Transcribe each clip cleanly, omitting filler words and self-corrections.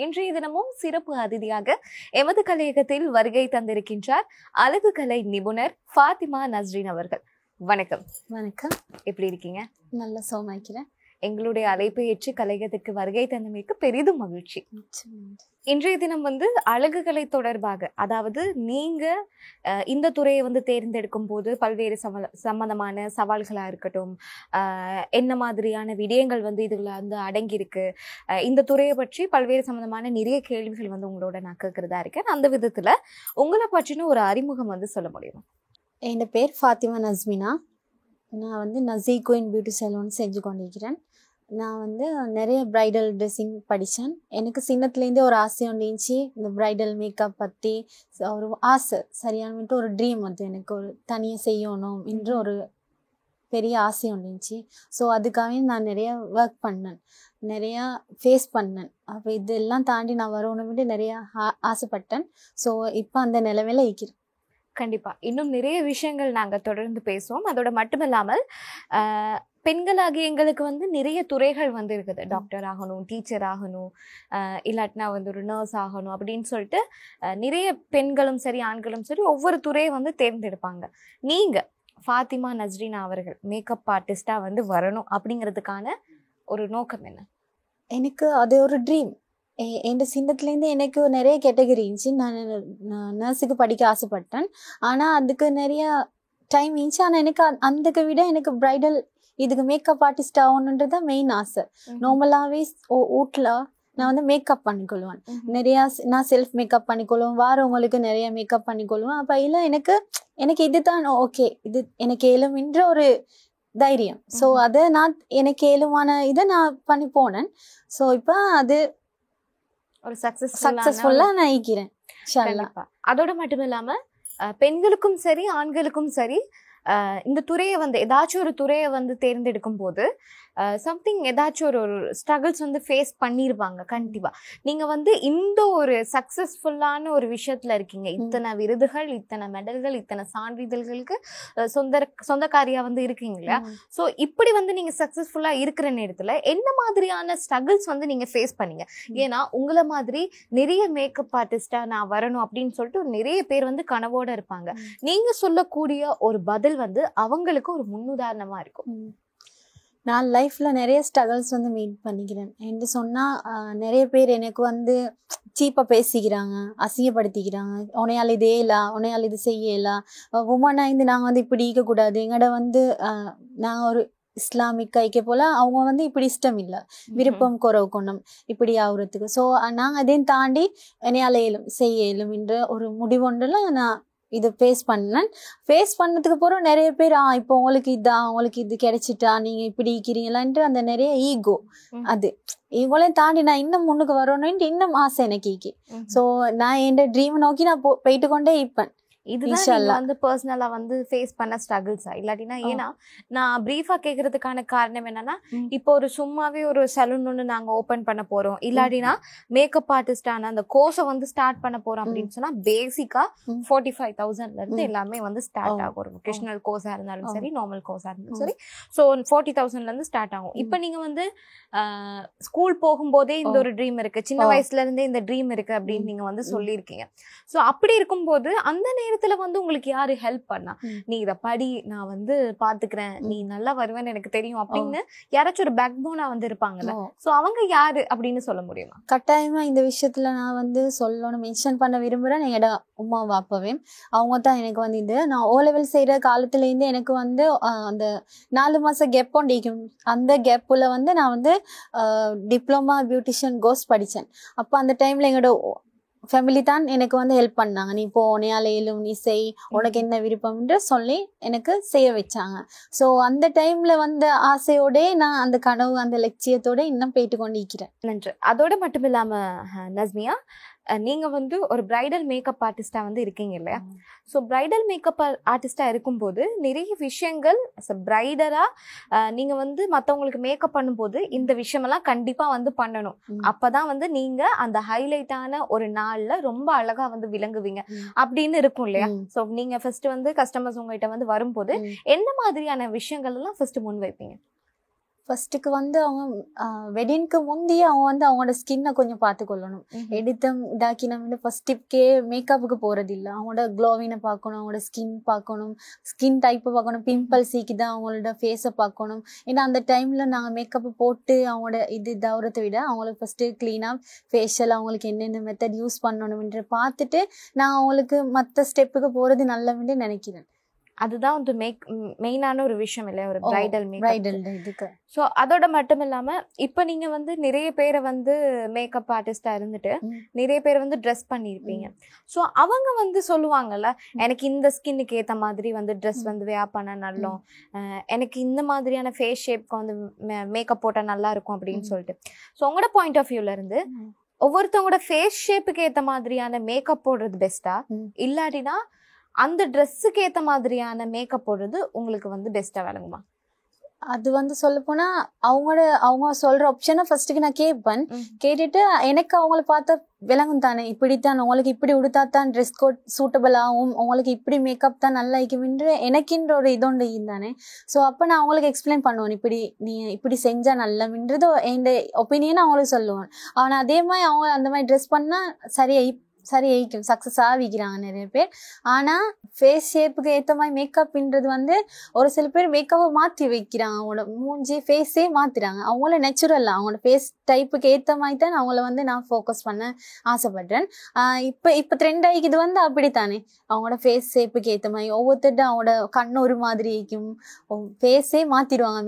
இன்றைய தினமும் சிறப்பு அதிதியாக எமது கலையகத்தில் வருகை தந்திருக்கின்றார் அழகு கலை நிபுணர் ஃபாத்திமா நஸ்ரீன் அவர்கள். வணக்கம். வணக்கம். எப்படி இருக்கீங்க? நல்ல சோமாய்க்கிறேன். எங்களுடைய அழைப்பை ஏற்று கலையகத்திற்கு வருகை தந்தமைக்கு பெரிதும் மகிழ்ச்சி. இன்றைய தினம் அழகு கலை தொடர்பாக, அதாவது நீங்க இந்த துறையை தேர்ந்தெடுக்கும் போது பல்வேறு சம்பந்தமான சவால்களா இருக்கட்டும், என்ன மாதிரியான விடயங்கள் இதுல அடங்கியிருக்கு, இந்த துறையை பற்றி பல்வேறு சம்பந்தமான நிறைய கேள்விகள் உங்களோட நான் கேட்கறதா இருக்கேன். அந்த விதத்துல உங்களை பற்றின ஒரு அறிமுகம் சொல்ல முடியுமா? என் பேர் ஃபாத்திமா நஸ்மினா. நான் நசீகுயின் பியூட்டி சலூன் செஞ்சு கொண்டிருக்கிறேன். நான் நிறைய பிரைடல் ட்ரெஸ்ஸிங் படித்தேன். எனக்கு சின்னத்துலேருந்தே ஒரு ஆசை இருந்துச்சு, இந்த பிரைடல் மேக்கப் பற்றி ஒரு ஆசை, சரியானட்டு ஒரு ட்ரீம் எனக்கு ஒரு தனியாக செய்யணும் என்று ஒரு பெரிய ஆசை இருந்துச்சு. ஸோ அதுக்காக நான் நிறையா ஒர்க் பண்ணேன், நிறையா ஃபேஸ் பண்ணேன். அப்போ இதெல்லாம் தாண்டி நான் வரணும்னு நிறையா ஆசைப்பட்டேன். ஸோ இப்போ அந்த நிலைமையில இருக்கிறேன். கண்டிப்பா இன்னும் நிறைய விஷயங்கள் நாங்க தொடர்ந்து பேசுவோம். அதோட மட்டுமில்லாமல் பெண்களாகி எங்களுக்கு நிறைய துறைகள் இருக்குது. டாக்டர் ஆகணும், டீச்சர் ஆகணும், இல்லாட்டினா ஒரு நர்ஸ் ஆகணும் அப்படின்னு சொல்லிட்டு நிறைய பெண்களும் சரி ஆண்களும் சரி ஒவ்வொரு துறையை தேர்ந்தெடுப்பாங்க. நீங்க ஃபாத்திமா நஸ்ரீன் அவர்கள் மேக்கப் ஆர்டிஸ்டா வரணும் அப்படிங்கிறதுக்கான ஒரு நோக்கம் என்ன? எனக்கு அது ஒரு ட்ரீம். என் சின்னத்துலேருந்து எனக்கு நிறைய கேட்டகரி இருந்துச்சு. நான் நர்ஸுக்கு படிக்க ஆசைப்பட்டேன். ஆனால் அதுக்கு நிறையா டைம் இருந்துச்சு. ஆனால் எனக்கு அதுக்கு விட எனக்கு பிரைடல் இதுக்கு மேக்கப் ஆர்டிஸ்ட் ஆகணுன்றது தான் மெயின் ஆசை. நார்மலாகவே வீட்டில் நான் மேக்கப் பண்ணிக்கொள்வேன். நிறையா நான் செல்ஃப் மேக்கப் பண்ணிக்கொள்வேன், வாரவங்களுக்கு நிறைய மேக்கப் பண்ணிக்கொள்வேன். அப்போ இல்லை எனக்கு இது தான் ஓகே, இது எனக்கு ஏழும்ன்ற ஒரு தைரியம். ஸோ அதை நான் எனக்கு ஏழுமான இதை நான் பண்ணி போனேன். ஸோ இப்போ அது ஒரு சக்சஸ்ஃபுல்லா நான் ஆகிக்கிறேன். அதோட மட்டும் இல்லாம பெண்களுக்கும் சரி ஆண்களுக்கும் சரி இந்த துறையை ஏதாச்சும் ஒரு துறையை தேர்ந்தெடுக்கும் போது சம்திங் ஏதாச்சும் ஒரு ஸ்ட்ரகிள்ஸ் ஃபேஸ் பண்ணிருப்பாங்க கண்டிப்பா. நீங்க இந்த ஒரு சக்சஸ்ஃபுல்லான ஒரு விஷயத்துல இருக்கீங்க. இத்தனை விருதுகள், இத்தனை மெடல்கள், இத்தனை சான்றிதழ்களுக்கு சொந்தக்காரியா இருக்கீங்க இல்லையா? ஸோ இப்படி நீங்க சக்சஸ்ஃபுல்லா இருக்கிற நேரத்துல என்ன மாதிரியான ஸ்ட்ரகிள்ஸ் நீங்க ஃபேஸ் பண்ணீங்க? ஏன்னா உங்களை மாதிரி நிறைய மேக்கப் ஆர்டிஸ்டா நான் வரணும் அப்படின்னு சொல்லிட்டு நிறைய பேர் கனவோட இருப்பாங்க. நீங்க சொல்லக்கூடிய ஒரு பதில் அவங்களுக்கு ஒரு முன்னுதாரணமா இருக்கும். நான் லைஃப்ல நிறைய ஸ்ட்ரகிள்ஸ் மீட் பண்ணிக்கிறேன். என்று சொன்னா நிறைய பேர் எனக்கு சீப்பா பேசிக்கிறாங்க, அசிங்கப்படுத்திக்கிறாங்க. உனையால் இதே இல்ல, உனையால் இது செய்யலாம், உமனா நாங்க இப்படி இருக்கக்கூடாது, எங்கட நாங்க ஒரு இஸ்லாமிக் ஐக்கிய போல அவங்க இப்படி இஷ்டம் இல்லை, விருப்பம் குறவு கொண்டோம் இப்படி ஆகுறதுக்கு. ஸோ நாங்கள் அதையும் தாண்டி என்னையால் இயலும் செய்ய இயலும் என்ற ஒரு முடிவொன்றில் நான் இதை ஃபேஸ் பண்ணதுக்கு போகிறோம். நிறைய பேர் இப்போ உங்களுக்கு இதான், உங்களுக்கு இது கிடைச்சிட்டா, நீங்கள் இப்படி இருக்கிறீங்களான்ட்டு அந்த நிறைய ஈகோ, அது இவங்களையும் தாண்டி நான் இன்னும் முன்னுக்கு வரணும்ட்டு இன்னும் ஆசை எனக்கு. ஸோ நான் என் ட்ரீம் நோக்கி நான் போயிட்டு கொண்டே இருப்பேன். இதுதான் பர்சனலா ஃபேஸ் பண்ண ஸ்ட்ரகிள்ஸா? இல்லாட்டினா ஏன்னா நான் பிரீஃபா கேக்குறதுக்கான காரணம் என்னன்னா, இப்போ ஒரு சும்மாவே ஒரு சலூன் ஒன்று நாங்க ஓபன் பண்ண போறோம், இல்லாட்டினா மேக்கப் ஆர்டிஸ்டான அந்த கோர்ஸை ஸ்டார்ட் பண்ண போறோம் அப்படின்னு சொன்னா பேசிக்கா 45,000ல இருந்து எல்லாமே ஸ்டார்ட் ஆகும். ஒரு வொகேஷனல் கோர்ஸா இருந்தாலும் சரி, நார்மல் கோர்ஸா இருந்தாலும் சரி. ஸோ 40,000ல இருந்து ஸ்டார்ட் ஆகும். இப்போ நீங்க ஸ்கூல் போகும்போதே இந்த ஒரு ட்ரீம் இருக்கு, சின்ன வயசுல இருந்தே இந்த ட்ரீம் இருக்கு அப்படின்னு நீங்க சொல்லியிருக்கீங்க. ஸோ அப்படி இருக்கும்போது அந்த நேரத்துல உங்களுக்கு யாரு ஹெல்ப் பண்ணா? நீ இத படி, நான் பாத்துக்கிறேன், நீ நல்லா வருவேன்னு எனக்கு தெரியும் அப்படின்னு யாராச்சும் ஒரு பேக் போனா இருப்பாங்கல்ல? சோ அவங்க யாரு அப்படின்னு சொல்ல முடியுமா? கட்டாயமா இந்த விஷயத்துல நான் சொல்லணும், மென்ஷன் பண்ண விரும்புறேன். எங்கட உமா வாப்பவே அவங்க தான் எனக்கு இது நான் ஓ லெவல் செய்யற காலத்துல இருந்து எனக்கு அந்த 4 மாசம் கேப் ஒண்டிக்கும். அந்த கேப்புல நான் டிப்ளமா பியூட்டிஷியன் கோர்ஸ் படிச்சேன். அப்ப அந்த டைம்ல எங்கட ஃபேமிலி தான் எனக்கு ஹெல்ப் பண்ணாங்க. நீ போ, உனையால இயலும், நீ செய், உனக்கு என்ன விருப்பம்ன்ற சொல்லி எனக்கு செய்ய வச்சாங்க. ஸோ அந்த டைம்ல ஆசையோட நான் அந்த கனவு, அந்த லட்சியத்தோட இன்னும் போயிட்டு கொண்டு இருக்கிறேன். நன்று. அதோட மட்டும் இல்லாம நஸ்மியா, நீங்க ஒரு பிரைடல் மேக்கப் ஆர்டிஸ்டா இருக்கீங்க இல்லையா? ஸோ பிரைடல் மேக்கப் ஆர்டிஸ்டா இருக்கும்போது நிறைய விஷயங்கள் பிரைடரா நீங்க மற்றவங்களுக்கு மேக்கப் பண்ணும்போது இந்த விஷயமெல்லாம் கண்டிப்பா பண்ணணும். அப்பதான் நீங்க அந்த ஹைலைட்டான ஒரு நாள்ல ரொம்ப அழகா விளங்குவீங்க அப்படின்னு இருக்கும் இல்லையா? ஸோ நீங்க ஃபர்ஸ்ட் கஸ்டமர்ஸ் உங்ககிட்ட வரும்போது என்ன மாதிரியான விஷயங்கள் எல்லாம் ஃபர்ஸ்ட் முன் வைப்பீங்க? ஃபர்ஸ்ட்டுக்கு வந்து அவங்க வெட்டிங்க்கு முந்தைய அவங்க வந்து அவங்களோட ஸ்கின்னை கொஞ்சம் பார்த்துக்கொள்ளணும். எடுத்தம் இதாக்கி நம்ம வந்து ஃபர்ஸ்ட் டிப்கே மேக்கப்புக்கு போகிறது இல்லை. அவங்களோட க்ளோவினை பார்க்கணும், அவங்களோட ஸ்கின் பார்க்கணும், ஸ்கின் டைப்பை பார்க்கணும், பிம்பிள்ஸ் சீக்கிதான் அவங்களோட ஃபேஸை பார்க்கணும். ஏன்னா அந்த டைமில் நாங்கள் மேக்கப்பு போட்டு அவங்களோட இதாகிறத விட அவங்களுக்கு ஃபஸ்ட்டு க்ளீனாக ஃபேஷியல் அவங்களுக்கு என்னென்ன மெத்தட் யூஸ் பண்ணணும்ன்ற பார்த்துட்டு நான் அவங்களுக்கு மற்ற ஸ்டெப்புக்கு போகிறது நல்லவன்னு நினைக்கிறேன். அதுதான் வந்து மெயினான ஒரு விஷயம் இல்லையா ஒரு பிரைடல் இதுக்கு. ஸோ அதோட மட்டும் இல்லாம இப்ப நீங்க வந்து நிறைய பேரை வந்து மேக்கப் ஆர்டிஸ்டா இருந்துட்டு நிறைய பேர் வந்து ட்ரெஸ் பண்ணியிருப்பீங்க. ஸோ அவங்க வந்து சொல்லுவாங்கல்ல, எனக்கு இந்த ஸ்கின்னுக்கு ஏற்ற மாதிரி வந்து ட்ரெஸ் வந்து வேர் பண்ண நல்லோம், எனக்கு இந்த மாதிரியான ஃபேஸ் ஷேப்க்கு வந்து மேக்கப் போட்டால் நல்லா இருக்கும் அப்படின்னு சொல்லிட்டு. ஸோ உங்களோட பாயிண்ட் ஆஃப் வியூல இருந்து ஒவ்வொருத்தவங்களோட ஃபேஸ் ஷேப்புக்கு ஏற்ற மாதிரியான மேக்கப் போடுறது பெஸ்டா, இல்லாட்டினா அந்த ட்ரெஸ்ஸுக்கு ஏற்ற மாதிரியான மேக்கப் போடுறது உங்களுக்கு வந்து பெஸ்ட்டாக விளங்குமா? அது வந்து சொல்ல போனா அவங்க சொல்ற ஆப்ஷனை ஃபர்ஸ்ட்டுக்கு நான் கேட்பேன். கேட்டுட்டு எனக்கு அவங்கள பார்த்தா விளங்கும் தானே, இப்படித்தான் உங்களுக்கு இப்படி உடுத்தா தான் ட்ரெஸ் கோட் சூட்டபிள் ஆகும், உங்களுக்கு இப்படி மேக்கப் தான் நல்லா இருக்கும்ன்ற எனக்குன்ற ஒரு இதோண்டு தானே. ஸோ அப்போ நான் அவங்களுக்கு எக்ஸ்பிளைன் பண்ணுவேன், இப்படி நீ இப்படி செஞ்சா நல்லதுன்றது என் ஒப்பீனியன் அவங்களுக்கு சொல்லுவேன். ஆனால் அதே மாதிரி அவங்க அந்த மாதிரி ட்ரெஸ் பண்ணால் சரி ஆயிக்கும், சக்ஸஸ் ஆகிக்கிறாங்க நிறைய பேர். ஆனால் ஃபேஸ் ஷேப்புக்கு ஏற்ற மாதிரி மேக்கப்ன்றது வந்து ஒரு சில பேர் மேக்கப்பை மாற்றி வைக்கிறாங்க, அவங்களோட மூஞ்சி ஃபேஸே மாற்றுறாங்க. அவங்கள நேச்சுரலாக அவங்களோட ஃபேஸ் டைப்புக்கு ஏற்ற மாதிரி தான் அவங்கள வந்து நான் ஃபோக்கஸ் பண்ண ஆசைப்படுறேன். இப்போ ட்ரெண்ட் ஆகிக்குது வந்து அப்படித்தானே, அவங்களோட ஃபேஸ் ஷேப்புக்கு ஏற்ற மாதிரி ஒவ்வொருத்தட்டும் அவங்களோட கண்ணு ஒரு மாதிரி இருக்கும், ஃபேஸே மாற்றிடுவாங்க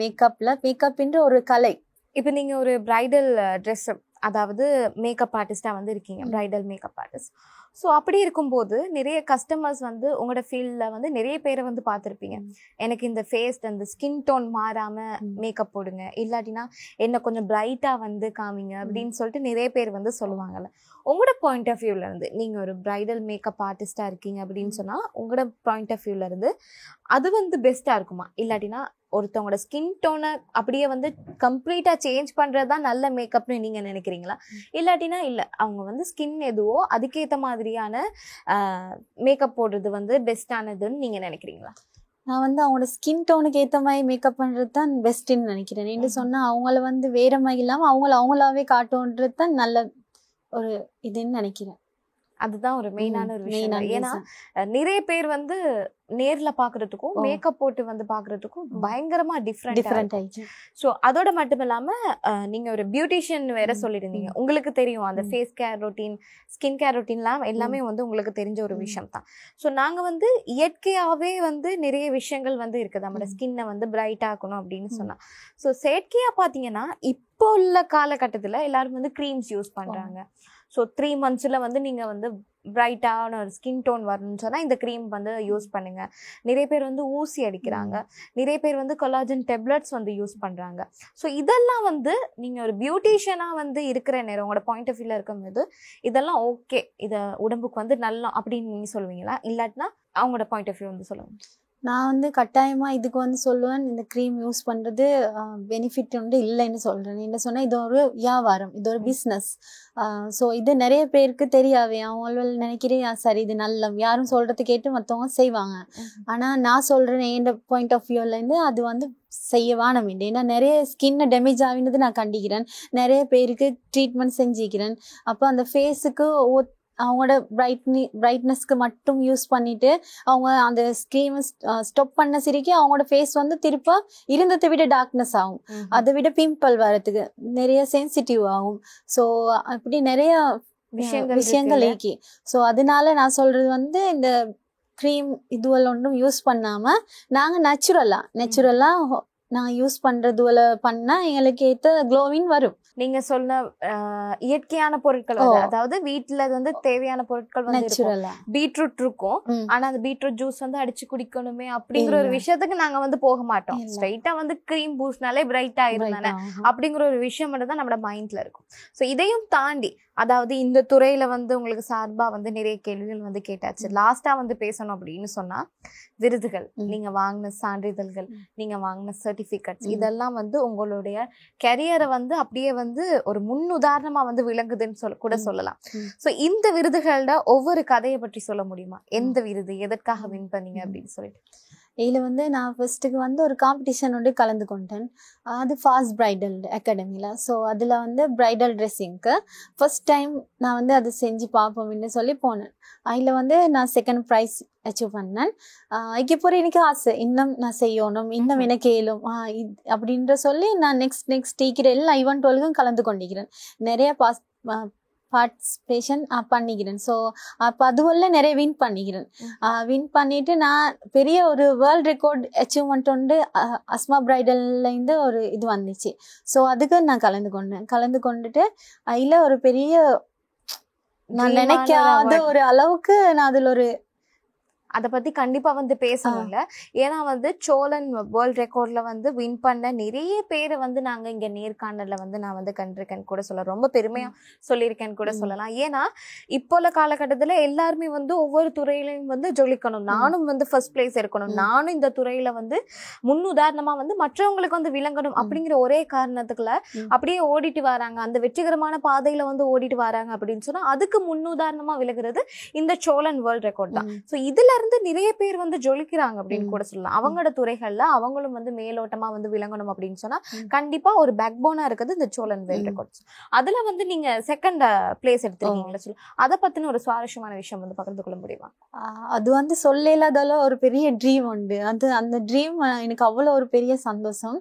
மேக்கப்ன்ற ஒரு கலை. இப்போ நீங்கள் ஒரு பிரைடல் ட்ரெஸ் அதாவது மேக்கப் ஆர்டிஸ்டாக வந்து இருக்கீங்க, பிரைடல் மேக்கப் ஆர்டிஸ்ட். ஸோ அப்படி இருக்கும்போது நிறைய கஸ்டமர்ஸ் வந்து உங்களோட ஃபீல்டில் வந்து நிறைய பேரை வந்து பார்த்துருப்பீங்க, எனக்கு இந்த ஃபேஸ் அந்த ஸ்கின் டோன் மாறாமல் மேக்கப் போடுங்க, இல்லாட்டினா என்ன கொஞ்சம் பிரைட்டாக வந்து காமிங்க அப்படின்னு சொல்லிட்டு நிறைய பேர் வந்து சொல்லுவாங்கல்ல. உங்களோட பாயிண்ட் ஆஃப் வியூலேருந்து நீங்கள் ஒரு பிரைடல் மேக்கப் ஆர்டிஸ்டாக இருக்கீங்க அப்படின்னு சொன்னால் உங்களோட பாயிண்ட் ஆஃப் வியூலேருந்து அது வந்து பெஸ்ட்டாக இருக்குமா, இல்லாட்டினா ஒருத்தவங்களோட ஸ்கின் டோனை அப்படியே வந்து கம்ப்ளீட்டாக சேஞ்ச் பண்ணுறது தான் நல்ல மேக்கப்னு நீங்கள் நினைக்கிறீங்களா, இல்லாட்டினா இல்லை அவங்க வந்து ஸ்கின் எதுவோ அதுக்கேற்ற மாதிரியான மேக்கப் போடுறது வந்து பெஸ்ட்டானதுன்னு நீங்கள் நினைக்கிறீங்களா? நான் வந்து அவங்களோட ஸ்கின் டோனுக்கு ஏற்ற மாதிரி மேக்கப் பண்ணுறது தான் பெஸ்ட்டுன்னு நினைக்கிறேன். என்று சொன்னால் அவங்கள வந்து வேற மாதிரி இல்லாமல் அவங்களாவே காட்டுன்றது தான் நல்ல ஒரு இதுன்னு நினைக்கிறேன். அதுதான் ஒரு மெயினான ஒரு விஷயம். ஏன்னா நிறைய பேர் வந்து நேர்ல பாக்குறதுக்கும் மேக்கப் போட்டு வந்து பாக்குறதுக்கும் பயங்கரமா டிஃப்ரெண்ட் ஆயிடுச்சு. ஸோ அதோட மட்டும் இல்லாம நீங்க ஒரு பியூட்டிஷியன் வேற சொல்லிருந்தீங்க, உங்களுக்கு தெரியும் அந்த face care routine, skin care ரொட்டீன்லாம் எல்லாமே வந்து உங்களுக்கு தெரிஞ்ச ஒரு விஷயம் தான். ஸோ நாங்க வந்து இயற்கையாவே வந்து நிறைய விஷயங்கள் வந்து இருக்குது நம்மளோட ஸ்கின்னை வந்து பிரைட் ஆக்கணும் அப்படின்னு சொன்னா. ஸோ செயற்கையா பாத்தீங்கன்னா இப்போ உள்ள காலகட்டத்துல எல்லாரும் வந்து க்ரீம்ஸ் யூஸ் பண்றாங்க. ஸோ 3 months வந்து நீங்கள் வந்து பிரைட்டான ஒரு ஸ்கின் டோன் வரணும்னு சொன்னால் இந்த க்ரீம் வந்து யூஸ் பண்ணுங்க. நிறைய பேர் வந்து ஊசி அடிக்கிறாங்க, நிறைய பேர் வந்து கொலாஜன் டேப்லெட்ஸ் வந்து யூஸ் பண்ணுறாங்க. ஸோ இதெல்லாம் வந்து நீங்கள் ஒரு பியூட்டிஷியனாக வந்து இருக்கிற நேரம் உங்களோட பாயிண்ட் ஆஃப் வியூவில் இருக்கும்போது இதெல்லாம் ஓகே, இதை உடம்புக்கு வந்து நல்லா அப்படின்னு நீங்கள் சொல்லுவீங்களா, இல்லாட்டினா அவங்களோட பாயிண்ட் ஆஃப் வியூ வந்து சொல்லுவாங்க? நான் வந்து கட்டாயமாக இதுக்கு வந்து சொல்லுவேன், இந்த க்ரீம் யூஸ் பண்ணுறது பெனிஃபிட் வந்து இல்லைன்னு சொல்கிறேன். என்ன சொன்னால் இது ஒரு வியாபாரம், இது ஒரு பிஸ்னஸ். ஸோ இது நிறைய பேருக்கு தெரியாவே அவங்க நினைக்கிறேன் சரி இது நல்ல யாரும் சொல்கிறது கேட்டு மற்றவங்க செய்வாங்க. ஆனால் நான் சொல்கிறேன் என் பாயிண்ட் ஆஃப் வியூலேருந்து அது வந்து செய்யவானம் இல்லை. ஏன்னா நிறைய ஸ்கின்னை டேமேஜ் ஆகினது நான் கண்டிக்கிறேன், நிறைய பேருக்கு ட்ரீட்மெண்ட் செஞ்சுக்கிறேன். அப்போ அந்த ஃபேஸுக்கு அவங்களோட பிரைட்னஸ்க்கு மட்டும் யூஸ் பண்ணிட்டு அவங்க அந்த ஸ்கீமை ஸ்டாப் பண்ண சிரிக்கி அவங்களோட ஃபேஸ் வந்து திருப்ப இருந்ததை விட டார்க்னஸ் ஆகும், அதை விட பிம்பிள் வரதுக்கு நிறைய சென்சிட்டிவ் ஆகும். ஸோ அப்படி நிறைய விஷயங்கள் இருக்கு. ஸோ அதனால நான் சொல்றது வந்து இந்த க்ரீம் இதுவெல்லாம் ஒன்றும் யூஸ் பண்ணாம நாங்கள் நேச்சுரலா நான் யூஸ் பண்றதுல பண்ணா எங்களுக்கு ஏற்ற க்ளோவிங் வரும். நீங்க சொன்ன இயற்கையான பொருட்கள், அதாவது வீட்டுல வந்து தேவையான பொருட்கள் வந்து பீட்ரூட் இருக்கும், ஆனா அந்த பீட்ரூட் ஜூஸ் வந்து அடிச்சு குடிக்கணுமே அப்படிங்கிற ஒரு விஷயத்துக்கு நாங்க வந்து போக மாட்டோம். ஸ்ட்ரைட்டா வந்து கிரீம் பூஸ்ட்னாலே பிரைட் ஆயிருந்தானே அப்படிங்கிற ஒரு விஷயம் மட்டும் தான் நம்மளோட மைண்ட்ல இருக்கும். ஸோ இதையும் தாண்டி அதாவது இந்த துறையில வந்து உங்களுக்கு சார்பா வந்து நிறைய கேள்விகள் வந்து கேட்டாச்சு. லாஸ்டா வந்து பேசணும் அப்படின்னு சொன்னா விருதுகள், நீங்க வாங்கின சான்றிதழ்கள், நீங்க வாங்கின சர்டிபிகேட்ஸ், இதெல்லாம் வந்து உங்களுடைய கெரியரை வந்து அப்படியே வந்து ஒரு முன் உதாரணமா வந்து விளங்குதுன்னு கூட சொல்லலாம். ஸோ இந்த விருதுகளோட ஒவ்வொரு கதையை பற்றி சொல்ல முடியுமா? எந்த விருது, எதற்காக வின் பண்ணீங்க அப்படின்னு சொல்லிட்டு? இதில் வந்து நான் ஃபர்ஸ்ட்டுக்கு வந்து ஒரு காம்படிஷன் ஒன்று கலந்து கொண்டேன். அது ஃபாஸ்ட் பிரைடல் அகாடமியில். ஸோ அதில் வந்து பிரைடல் ட்ரெஸ்ஸிங்க்கு ஃபர்ஸ்ட் டைம் நான் வந்து அதை செஞ்சு பார்ப்போம்னு சொல்லி போனேன். அதில் வந்து நான் செகண்ட் ப்ரைஸ் அச்சீவ் பண்ணேன். அதுக்கப்புறம் எனக்கு ஆசை இன்னும் நான் செய்யணும், இன்னும் எனக்கு ஏலும் அப்படின்ற சொல்லி நான் நெக்ஸ்ட் இருக்கிற எல்லா ஈவெண்ட்டுகளுக்கும் கலந்து கொண்டிருக்கிறேன். நிறைய பார்ட்டிசிபேஷன் பண்ணிக்கிறேன். ஸோ அப்போ அதுவெல்லாம் நிறைய வின் பண்ணிக்கிறேன். வின் பண்ணிட்டு நான் பெரிய ஒரு வேர்ல்ட் ரெக்கார்ட் அச்சீவ்மெண்ட் உண்டு அஸ்மா பிரைடல்லேருந்து ஒரு இது வந்துச்சு. ஸோ அதுக்கு நான் கலந்து கொண்டுட்டு அதில் ஒரு பெரிய நான் நினைக்காத ஒரு அளவுக்கு நான் அதில் ஒரு அதை பத்தி கண்டிப்பா வந்து பேசணும்ல. ஏன்னா வந்து சோழன் வேர்ல்ட் ரெக்கார்ட்ல வந்து வின் பண்ண நிறைய பேரை வந்து நாங்க இங்க நேர்காணல்ல வந்து நான் வந்து கண்டிருக்கேன்னு கூட சொல்லலாம். ரொம்ப பெருமையா சொல்லியிருக்கேன்னு கூட சொல்லலாம். ஏன்னா இப்போ உள்ள காலகட்டத்துல எல்லாருமே வந்து ஒவ்வொரு துறையிலையும் வந்து ஜொலிக்கணும், நானும் வந்து ஃபர்ஸ்ட் பிளேஸ் இருக்கணும், நானும் இந்த துறையில வந்து முன்னுதாரணமா வந்து மற்றவங்களுக்கு வந்து விளங்கணும் அப்படிங்கிற ஒரே காரணத்துக்குள்ள அப்படியே ஓடிட்டு வராங்க. அந்த வெற்றிகரமான பாதையில வந்து ஓடிட்டு வராங்க அப்படின்னு சொன்னா அதுக்கு முன்னுதாரணமா விளங்குறது இந்த சோழன் வேர்ல்ட் ரெக்கார்ட் தான். ஸோ இதுல இருந்து நிறைய பேர் வந்து ஜொலிக்கிறாங்க அப்படின்னு கூட சொல்லலாம். அவங்களோட துறைகள்ல அவங்களும் வந்து மேலோட்டமா வந்து விளங்கணும் அப்படின்னு சொன்னா கண்டிப்பா ஒரு பேக் போனா இருக்குது இந்த சோழன் வேர்ல்ட் ரெக்கார்ட்ஸ். அதுல வந்து நீங்க செகண்ட் பிளேஸ் எடுத்துருக்கீங்களா சொல்லு, அதை பத்தின ஒரு சுவாரஸ்யமான விஷயம் வந்து பகிர்ந்து கொள்ள முடியுமா? அது வந்து சொல்ல இல்லாதால ஒரு பெரிய ட்ரீம் உண்டு. அந்த ட்ரீம் எனக்கு அவ்வளோ ஒரு பெரிய சந்தோஷம்.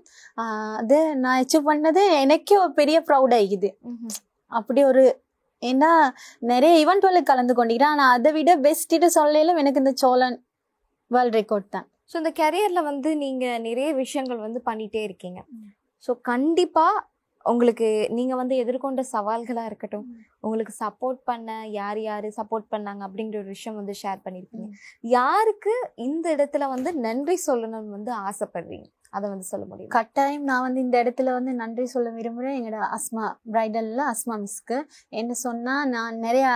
அது நான் அச்சீவ் பண்ணது எனக்கே ஒரு பெரிய ப்ரௌட் ஆகிக்குது. அப்படி ஒரு ஏன்னா நிறைய ஈவெண்ட்ல கலந்து கொண்டிருக்கிறேன். ஆனால் அதை விட பெஸ்ட்டு சொல்லலும் எனக்கு இந்த சோழன் வேர்ல்ட் ரெக்கார்ட் தான். ஸோ இந்த கரியர்ல வந்து நீங்க நிறைய விஷயங்கள் வந்து பண்ணிட்டே இருக்கீங்க. ஸோ கண்டிப்பா உங்களுக்கு நீங்க வந்து எதிர்கொண்ட சவால்களா இருக்கட்டும், உங்களுக்கு சப்போர்ட் பண்ண யார் சப்போர்ட் பண்ணாங்க அப்படிங்கிற ஒரு விஷயம் வந்து ஷேர் பண்ணிருக்கீங்க. யாருக்கு இந்த இடத்துல வந்து நன்றி சொல்லணும்னு வந்து ஆசைப்படுறீங்க, அதை வந்து சொல்ல முடியும்? கட்டாயம் நான் வந்து இந்த இடத்துல வந்து நன்றி சொல்ல விரும்புகிறேன் எங்களோட அஸ்மா பிரைடல்ல அஸ்மா மிஸ்க்கு. என்ன சொன்னா நான் நிறைய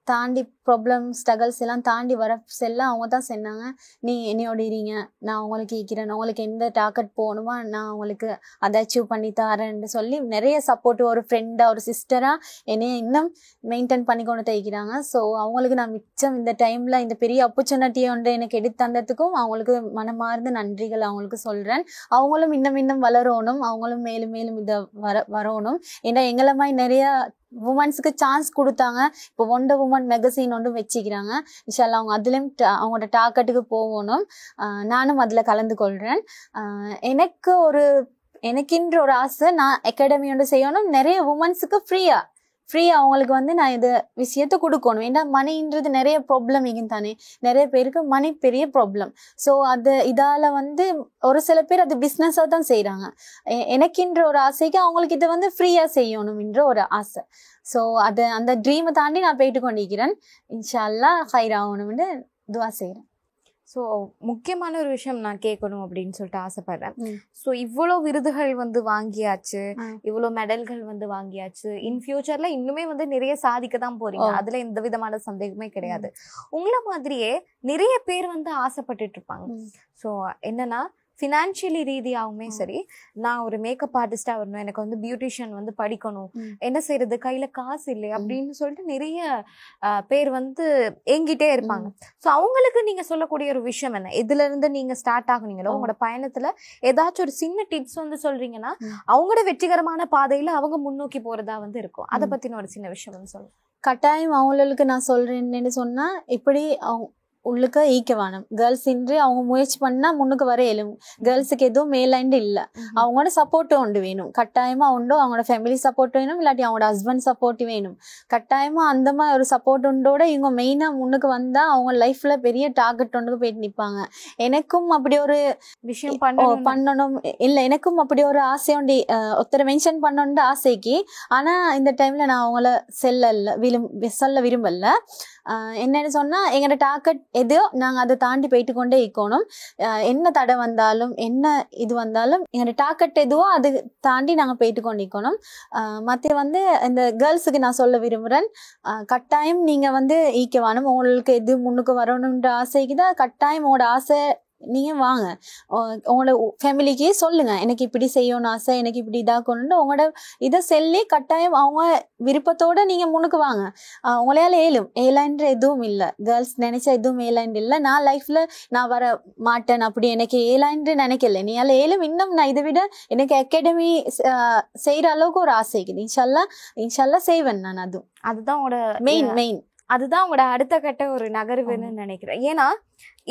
தாண்டி ப்ராப்ளம் ஸ்ட்ரகிள்ஸ் எல்லாம் தாண்டி வர செல்ல அவங்க தான் சொன்னாங்க, நீ என்னையோட இருங்க, நான் உங்களுக்கு இருக்கிறேன், உங்களுக்கு எந்த டார்கெட் போகணுமோ நான் உங்களுக்கு அதை அச்சீவ் பண்ணி தரேன்னு சொல்லி நிறைய சப்போர்ட் ஒரு ஃப்ரெண்டாக ஒரு சிஸ்டராக என்னைய இன்னும் மெயின்டைன் பண்ணி கொண்டு தைக்கிறாங்க. ஸோ அவங்களுக்கு நான் மிச்சம் இந்த டைமில் இந்த பெரிய ஆப்பர்ச்சுனிட்டியை ஒன்று எனக்கு எடுத்து தந்ததுக்கும் அவங்களுக்கு மனமார்ந்த நன்றிகள் அவங்களுக்கு சொல்கிறேன். அவங்களும் இன்னும் வளரணும், அவங்களும் மேலும் மேலும் இதை வரணும். ஏன்னா எங்களை மாதிரி நிறைய உமன்ஸுக்கு சான்ஸ் கொடுத்தாங்க. இப்போ ஒண்டர் உமன் மெகசின் ஒன்று வச்சுக்கிறாங்க. இன்ஷால்லா அவங்க அதுலேயும் அவங்களோட டார்கெட்டுக்கு போகணும். நானும் அதில் கலந்து கொள்கிறேன். எனக்குன்ற ஒரு ஆசை, நான் அகாடமி ஒன்று செய்யணும், நிறைய உமன்ஸுக்கு ஃப்ரீயாக அவங்களுக்கு வந்து நான் இது விஷயத்த கொடுக்கணும். ஏன்னா மணின்றது நிறைய ப்ராப்ளம் தானே, நிறைய பேருக்கு மணி பெரிய ப்ராப்ளம். ஸோ இதால் வந்து ஒரு சில பேர் அது பிஸ்னஸாக தான் செய்கிறாங்க. எனக்குன்ற ஒரு ஆசைக்கு அவங்களுக்கு இதை வந்து ஃப்ரீயாக செய்யணும்ன்ற ஒரு ஆசை. ஸோ அந்த ட்ரீமை தாண்டி நான் போயிட்டு கொண்டிருக்கிறேன். இன்ஷா அல்லாஹ் ஹைர் ஆகணும்னு துவா செய்கிறேன். ஸோ முக்கியமான ஒரு விஷயம் நான் கேட்கணும் அப்படின்னு சொல்லிட்டு ஆசைப்படுறேன். ஸோ இவ்வளோ விருதுகள் வந்து வாங்கியாச்சு, இவ்வளோ மெடல்கள் வந்து வாங்கியாச்சு, இன் ஃபியூச்சர்ல இன்னுமே வந்து நிறைய சாதிக்க தான் போறீங்க, அதுல எந்த விதமான சந்தேகமே கிடையாது. உங்களை மாதிரியே நிறைய பேர் வந்து ஆசைப்பட்டுட்டு இருப்பாங்க. ஸோ என்னன்னா ஃபினான்ஷியலி ரீதியாகவுமே சரி, நான் ஒரு மேக்கப் ஆர்டிஸ்டா வரணும், எனக்கு வந்து பியூட்டிஷியன் வந்து படிக்கணும், என்ன செய்யறது, கையில காசு இல்லை அப்படின்னு சொல்லிட்டு நிறைய பேர் வந்து ஏங்கிட்டே இருப்பாங்க. ஸோ அவங்களுக்கு நீங்க சொல்லக்கூடிய ஒரு விஷயம் என்ன, எதுல இருந்து நீங்க ஸ்டார்ட் ஆகுனீங்களோ உங்களோட பயணத்துல ஏதாச்சும் ஒரு சின்ன டிப்ஸ் வந்து சொல்றீங்கன்னா அவங்களோட வெற்றிகரமான பாதையில அவங்க முன்னோக்கி போறதா வந்து இருக்கும், அதை பத்தின ஒரு சின்ன விஷயம் வந்து சொல்லுங்க. கட்டாயம் அவங்களுக்கு நான் சொல்றேன்னு சொன்னா, இப்படி உள்ளுக்க ஈக்க வேணும். கேர்ள்ஸ் இன்று அவங்க முயற்சி பண்ணா முன்னுக்கு வர இயலும். கேர்ள்ஸுக்கு எதுவும் மேலாண்டு இல்லை, அவங்களோட சப்போர்ட்டும் உண்டு வேணும். கட்டாயமா உண்டோ அவங்களோட ஃபேமிலி சப்போர்ட் வேணும், இல்லாட்டி அவங்களோட ஹஸ்பண்ட் சப்போர்ட் வேணும். கட்டாயமா அந்த மாதிரி ஒரு சப்போர்ட் உண்டோட இவங்க மெயினா முன்னுக்கு வந்தா அவங்க லைஃப்ல பெரிய டார்கெட் ஒன்றுக்கு போயிட்டு நிற்பாங்க. எனக்கும் அப்படி ஒரு விஷயம் பண்ணணும் இல்லை, எனக்கும் அப்படி ஒரு ஆசை உண்டு, ஒருத்தரை மென்ஷன் பண்ணணுன்ற ஆசைக்கு. ஆனா இந்த டைம்ல நான் அவங்கள சொல்ல விரும்பல. என்னன்னு சொன்னா எங்களோட டார்கெட் எதோ நாங்கள் அதை தாண்டி போயிட்டு கொண்டே இருக்கணும். என்ன தடை வந்தாலும் என்ன இது வந்தாலும் எங்களோட டார்கெட் எதுவோ அது தாண்டி நாங்கள் போயிட்டு கொண்டு இருக்கணும். மற்ற வந்து இந்த கேர்ள்ஸுக்கு நான் சொல்ல விரும்புகிறேன், கட்டாயம் நீங்கள் வந்து ஈக்க வேணும். உங்களுக்கு எது முன்னுக்கு வரணுன்ற ஆசைக்கு தான் கட்டாயம் உங்களோட ஆசை நீங்க வாங்க, உங்களோட ஃபேமிலிக்கே சொல்லுங்க, எனக்கு இப்படி செய்யணும் ஆசை, எனக்கு இப்படி இதாக்கணும்னு உங்களோட இதை சொல்லி கட்டாயம் அவங்க விருப்பத்தோட நீங்க முன்னுக்கு வாங்க. உங்களால ஏலான்ற எதுவும் இல்லை, கேர்ள்ஸ் நினைச்சா எதுவும் ஏலாண்டு இல்லை. நான் லைஃப்ல நான் வர மாட்டேன் அப்படி எனக்கு ஏலான்று நினைக்கல. நீயால இன்னும் நான் இதை விட எனக்கு அகாடமி செய்யற அளவுக்கு ஒரு ஆசை இருக்குது. இன்ஷால்லா செய்வேன் நான். அதுதான் உங்களோட மெயின் அதுதான் உங்களோட அடுத்த கட்ட ஒரு நகர்வுன்னு நினைக்கிறேன். ஏன்னா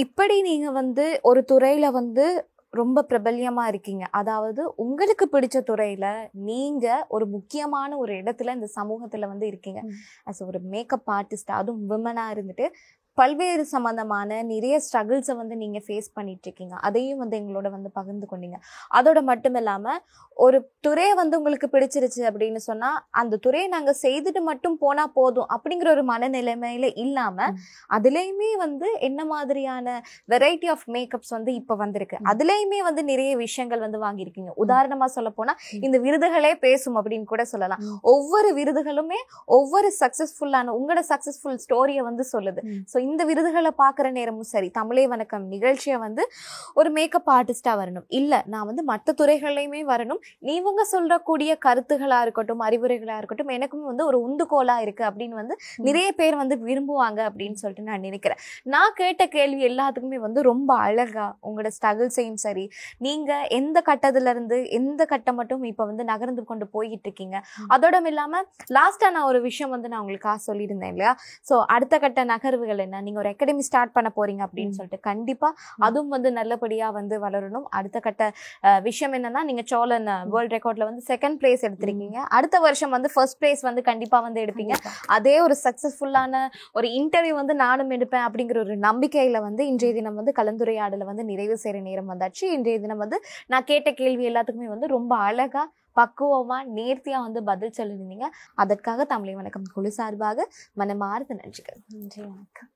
இப்படி நீங்க வந்து ஒரு துறையில வந்து ரொம்ப பிரபல்யமா இருக்கீங்க, அதாவது உங்களுக்கு பிடிச்ச துறையில நீங்க ஒரு முக்கியமான ஒரு இடத்துல இந்த சமூகத்துல வந்து இருக்கீங்க. அஸ் ஒரு மேக்கப் ஆர்டிஸ்ட், அதுவும் விமனா இருந்துட்டு பல்வேறு சம்பந்தமான நிறைய ஸ்ட்ரகிள்ஸை வந்து நீங்க ஃபேஸ் பண்ணிட்டு இருக்கீங்க. அதையும் வந்து எங்களோட வந்து பகிர்ந்து கொண்டீங்க. அதோட மட்டும் இல்லாம ஒரு துறையை வந்து உங்களுக்கு பிடிச்சிருச்சு அப்படின்னு சொன்னா அந்த துறையை நாங்க செய்துட்டு மட்டும் போனா போதும் அப்படிங்கிற ஒரு மனநிலைமையில இல்லாம அதுலயுமே வந்து என்ன மாதிரியான வெரைட்டி ஆஃப் மேக்கப்ஸ் வந்து இப்ப வந்திருக்கு, அதுலயுமே வந்து நிறைய விஷயங்கள் வந்து வாங்கியிருக்கீங்க. உதாரணமா சொல்ல போனா இந்த விருதுகளே பேசும் அப்படின்னு கூட சொல்லலாம். ஒவ்வொரு விருதுகளுமே ஒவ்வொரு சக்சஸ்ஃபுல்லான உங்களோட சக்சஸ்ஃபுல் ஸ்டோரியை வந்து சொல்லுது. ஸோ இந்த விருதுகளை பார்க்குற நேரமும் சரி, தமிழே வணக்கம் நிகழ்ச்சியை வந்து ஒரு மேக்கப் ஆர்டிஸ்டா வரணும், இல்லை நான் வந்து மற்ற துறைகளையுமே வரணும், நீங்க சொல்றக்கூடிய கருத்துகளா இருக்கட்டும், அறிவுரைகளா இருக்கட்டும், எனக்கும் வந்து ஒரு உந்துகோலா இருக்கு அப்படின்னு வந்து நிறைய பேர் வந்து விரும்புவாங்க அப்படின்னு சொல்லிட்டு நான் நினைக்கிறேன். நான் கேட்ட கேள்வி எல்லாத்துக்குமே வந்து ரொம்ப அழகா உங்களோட ஸ்ட்ரகிள்ஸையும் சரி, நீங்க எந்த கட்டத்துல இருந்து எந்த கட்டம் மட்டும் இப்ப வந்து நகர்ந்து கொண்டு போயிட்டு இருக்கீங்க, அதோட இல்லாம லாஸ்டா நான் ஒரு விஷயம் வந்து நான் உங்களுக்காக சொல்லியிருந்தேன் இல்லையா. ஸோ அடுத்த கட்ட நகர்வுகள் என்ன, நீங்க ஒரு அகாடமி ஸ்டார்ட் பண்ண போறீங்க அப்படின்னு சொல்லிட்டு, கண்டிப்பா அதுவும் வந்து நல்லபடியா வந்து வளரணும். அடுத்த கட்ட விஷயம் என்னன்னா, நீங்க சோழன் வேர்ல்ட் ரெக்கார்ட்ல வந்து 2nd பிளேஸ் எடுத்திருக்கீங்க. அடுத்த வருஷம் வந்து 1st பிளேஸ் வந்து கண்டிப்பா வந்து எடுப்பீங்க. அதே ஒரு சக்சஸ்ஃபுல்லான ஒரு இன்டர்வியூ வந்து நானும் எடுப்பேன் அப்படிங்கிற ஒரு நம்பிக்கையில வந்து இன்றைய தினம் வந்து கலந்துரையாடல வந்து நிறைவு செய்யற நேரம் வந்தாச்சு. இன்றைய தினம் வந்து நான் கேட்ட கேள்வி எல்லாத்துக்குமே வந்து ரொம்ப அழகா பக்குவமா நேர்த்தியா வந்து பதில் சொல்லியிருந்தீங்க. அதற்காக தமிழை வணக்கம் குழு சார்பாக மனமார்ந்த நன்றிகள். நன்றி, வணக்கம்.